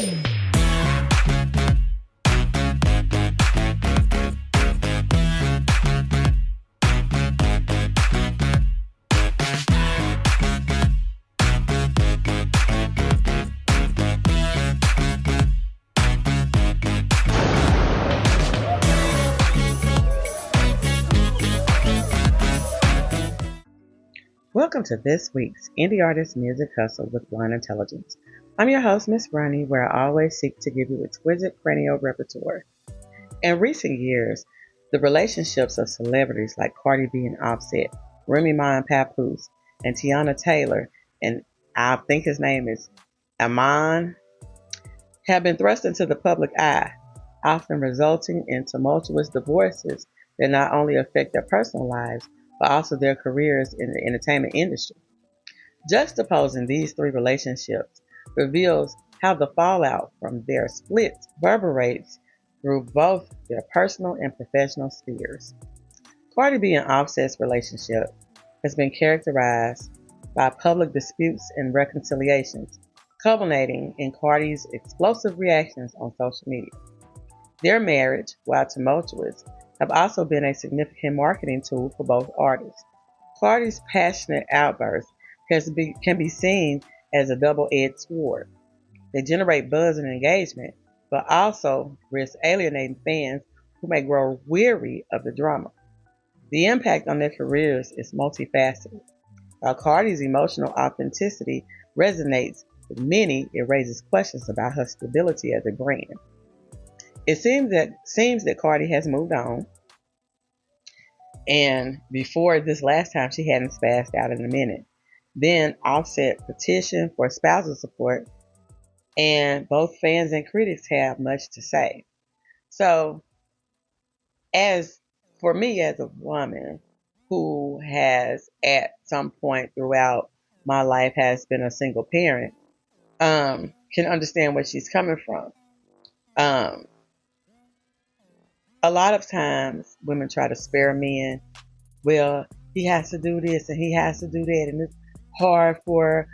Welcome to this week's Indie Artist Music Hustle with Blind Intelligence. I'm your host, Miss Ronnie, where I always seek to give you exquisite cranial repertoire. In recent years, the relationships of celebrities like Cardi B and Offset, Remy Ma and Papoose, and Teyana Taylor, and I think his name is Amon, have been thrust into the public eye, often resulting in tumultuous divorces that not only affect their personal lives, but also their careers in the entertainment industry. Juxtaposing these three relationships reveals how the fallout from their splits reverberates through both their personal and professional spheres. Cardi B and Offset's relationship has been characterized by public disputes and reconciliations, culminating in Cardi's explosive reactions on social media. Their marriage, while tumultuous, have also been a significant marketing tool for both artists. Cardi's passionate outbursts can be seen as a double-edged sword. They generate buzz and engagement, but also risk alienating fans who may grow weary of the drama. The impact on their careers is multifaceted. While Cardi's emotional authenticity resonates with many, it raises questions about her stability as a brand. It seems that Cardi has moved on, and before this last time she hadn't spazzed out in a minute. Then Offset petitioned for spousal support, and both fans and critics have much to say. So, as for me as a woman who has at some point throughout my life has been a single parent, can understand where she's coming from. A lot of times women try to spare men. Well, he has to do this and he has to do that. And it's hard for,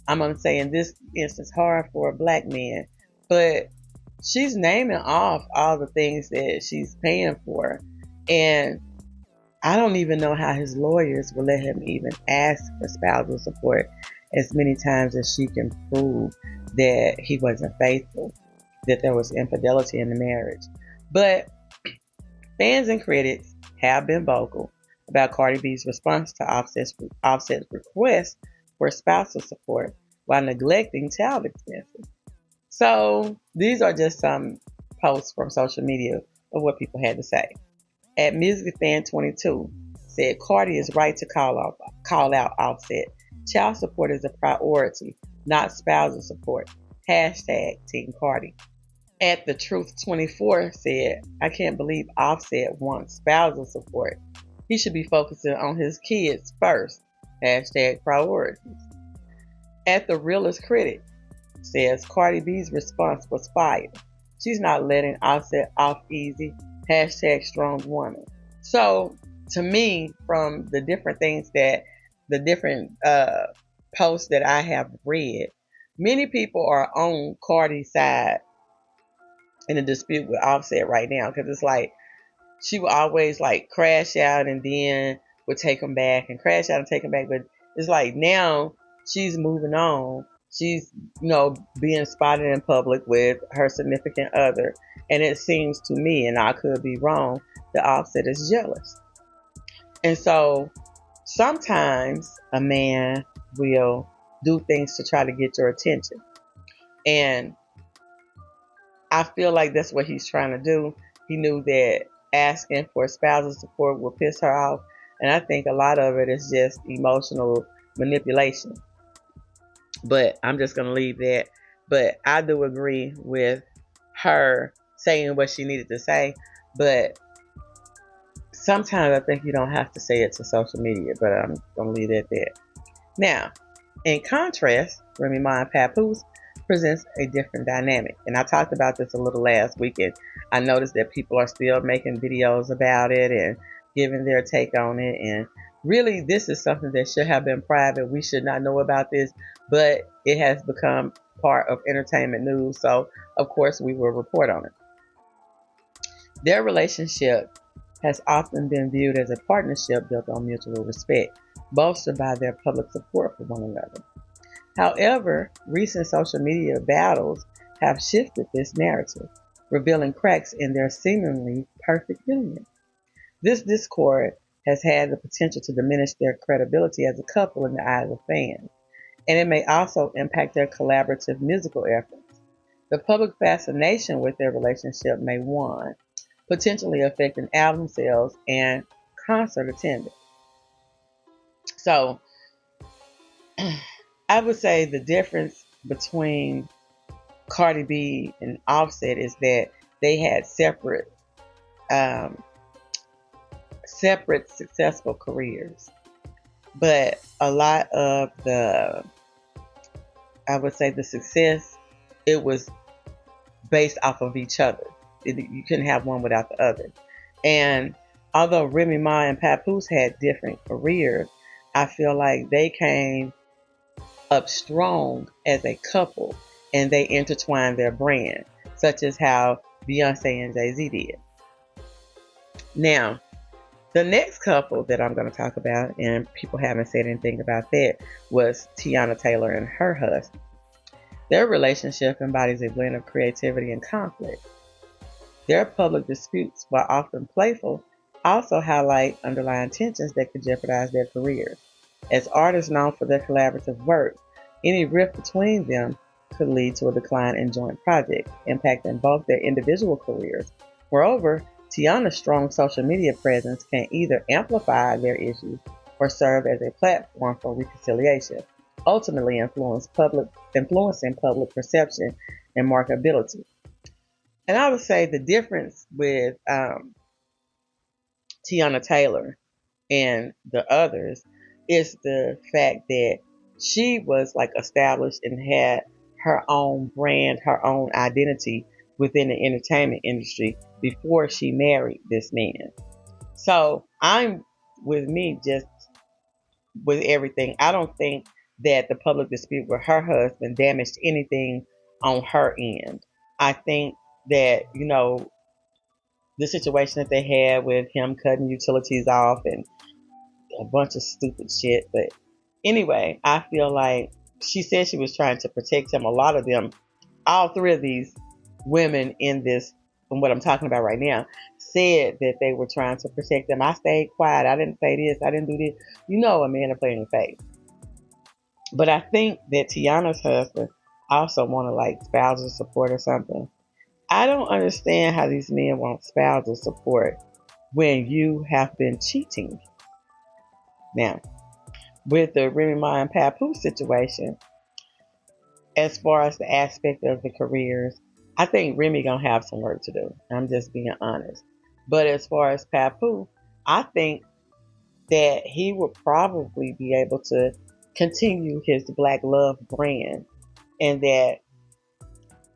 I'm going to say in this instance, hard for a black man. But she's naming off all the things that she's paying for. And I don't even know how his lawyers will let him even ask for spousal support as many times as she can prove that he wasn't faithful, that there was infidelity in the marriage. But fans and critics have been vocal about Cardi B's response to Offset's request for spousal support while neglecting child expenses. So these are just some posts from social media of what people had to say. At MusicFan22 said Cardi is right to call out Offset. Child support is a priority, not spousal support. Hashtag Team Cardi. At The Truth 24 said, I can't believe Offset wants spousal support. He should be focusing on his kids first. Hashtag priorities. At The Realist Critic says Cardi B's response was fire. She's not letting Offset off easy. Hashtag strong woman. So to me, from the different things that the different posts that I have read, many people are on Cardi's side in a dispute with Offset right now, because it's like she will always like crash out and then would take him back and crash out and take him back. But it's like now she's moving on. She's, being spotted in public with her significant other. And it seems to me, and I could be wrong, that Offset is jealous. And so sometimes a man will do things to try to get your attention. And I feel like that's what he's trying to do. He knew that asking for spousal support will piss her off. And I think a lot of it is just emotional manipulation. But I'm just going to leave that. But I do agree with her saying what she needed to say. But sometimes I think you don't have to say it to social media. But I'm going to leave it at that. Now, in contrast, Remy Ma and Papoose presents a different dynamic. And I talked about this a little last weekend. I noticed that people are still making videos about it and giving their take on it. And really, this is something that should have been private. We should not know about this, but it has become part of entertainment news, so of course we will report on it. Their relationship has often been viewed as a partnership built on mutual respect, bolstered by their public support for one another. However, recent social media battles have shifted this narrative, revealing cracks in their seemingly perfect union. This discord has had the potential to diminish their credibility as a couple in the eyes of fans, and it may also impact their collaborative musical efforts. The public fascination with their relationship may wane, potentially affecting album sales and concert attendance. So, I would say the difference between Cardi B and Offset is that they had um, separate successful careers, but a lot of I would say the success, it was based off of each other. You couldn't have one without the other. And although Remy Ma and Papoose had different careers, I feel like they came up strong as a couple and they intertwined their brand, such as how Beyonce and Jay-Z did. Now, the next couple that I'm going to talk about, and people haven't said anything about that, was Teyana Taylor and her husband. Their relationship embodies a blend of creativity and conflict. Their public disputes, while often playful, also highlight underlying tensions that could jeopardize their careers. As artists known for their collaborative work, any rift between them could lead to a decline in joint projects, impacting both their individual careers. Moreover, Teyana's strong social media presence can either amplify their issues or serve as a platform for reconciliation, ultimately influencing public perception and marketability. And I would say the difference with Teyana Taylor and the others is the fact that she was like established and had her own brand, her own identity within the entertainment industry before she married this man. So I'm with me just with everything. I don't think that the public dispute with her husband damaged anything on her end. I think that, the situation that they had with him cutting utilities off and a bunch of stupid shit. But anyway, I feel like she said she was trying to protect him. A lot of them, all three of these women in this, from what I'm talking about right now, said that they were trying to protect him. I stayed quiet. I didn't say this. I didn't do this. A man to play in the face. But I think that Tiana's husband also wanted like spousal support or something. I don't understand how these men want spousal support when you have been cheating. Now, with the Remy Ma and Papoose situation, as far as the aspect of the careers, I think Remy gonna have some work to do. I'm just being honest. But as far as Papoose, I think that he will probably be able to continue his Black Love brand, and that,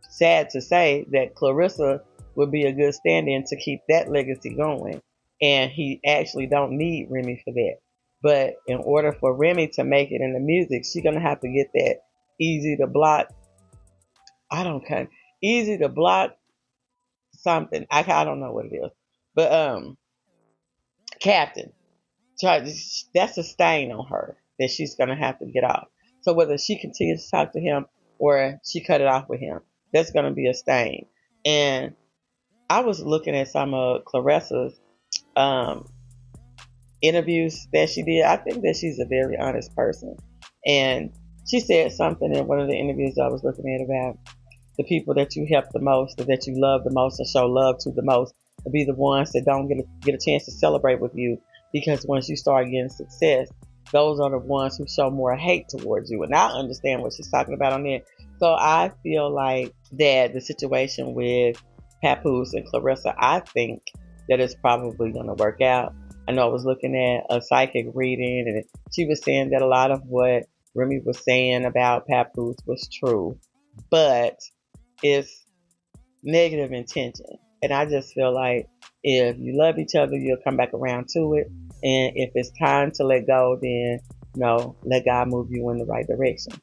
sad to say, that Clarissa would be a good stand-in to keep that legacy going, and he actually don't need Remy for that. But in order for Remy to make it in the music, she's gonna have to get that easy to block. I don't care. Easy to block something. I don't know what it is, but Captain. That's a stain on her that she's gonna have to get off. So whether she continues to talk to him or she cut it off with him, that's gonna be a stain. And I was looking at some of Clarissa's interviews that she did. I think that she's a very honest person, and she said something in one of the interviews I was looking at about the people that you help the most, or that you love the most, or show love to the most, will be the ones that don't get a chance to celebrate with you, because once you start getting success, those are the ones who show more hate towards you. And I understand what she's talking about on there. So I feel like that the situation with Papoose and Clarissa, I think that it's probably going to work out. I know I was looking at a psychic reading, and she was saying that a lot of what Remy was saying about Papoose was true, but it's negative intention. And I just feel like if you love each other, you'll come back around to it. And if it's time to let go, then let God move you in the right direction.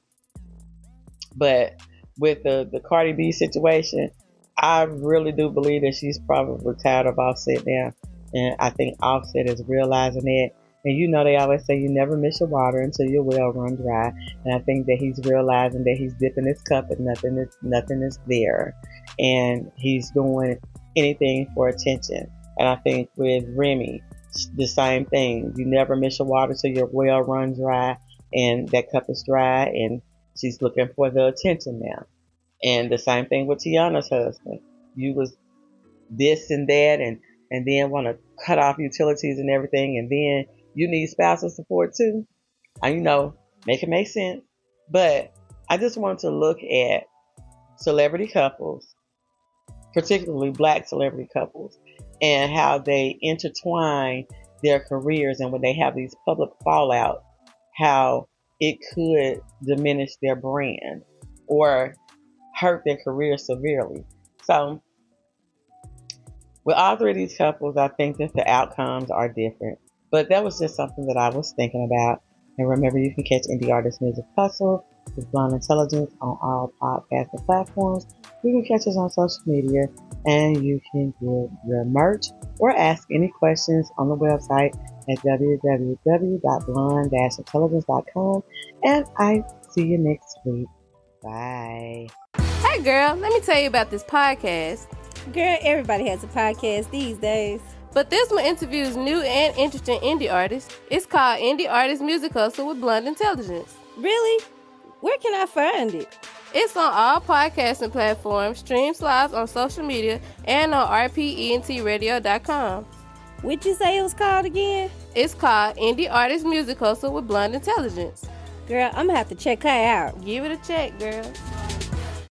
But with the Cardi B situation, I really do believe that she's probably tired of Offset now. And I think Offset is realizing that. And you know they always say you never miss your water until your well run dry. And I think that he's realizing that he's dipping his cup and nothing is there. And he's doing anything for attention. And I think with Remy, the same thing. You never miss your water till your well run dry and that cup is dry, and she's looking for the attention now. And the same thing with Teyana's husband. You was this and that, and then want to cut off utilities and everything, and then you need spousal support too. And make it make sense. But I just want to look at celebrity couples, particularly black celebrity couples, and how they intertwine their careers, and when they have these public fallout, how it could diminish their brand or hurt their career severely. So with all three of these couples, I think that the outcomes are different. But that was just something that I was thinking about. And remember, you can catch Indie Artist Music Hustle with Blonde Intelligence on all podcasting platforms. You can catch us on social media, and you can get your merch or ask any questions on the website at www.blonde-intelligence.com. And I see you next week. Bye. Hey girl, let me tell you about this podcast. Girl, everybody has a podcast these days. But this one interviews new and interesting indie artists. It's called Indie Artist Music Hustle with Blonde Intelligence. Really? Where can I find it? It's on all podcasting platforms, streams live on social media, and on rpentradio.com. What'd you say it was called again? It's called Indie Artist Music Hustle with Blonde Intelligence. Girl, I'm gonna have to check her out. Give it a check, girl.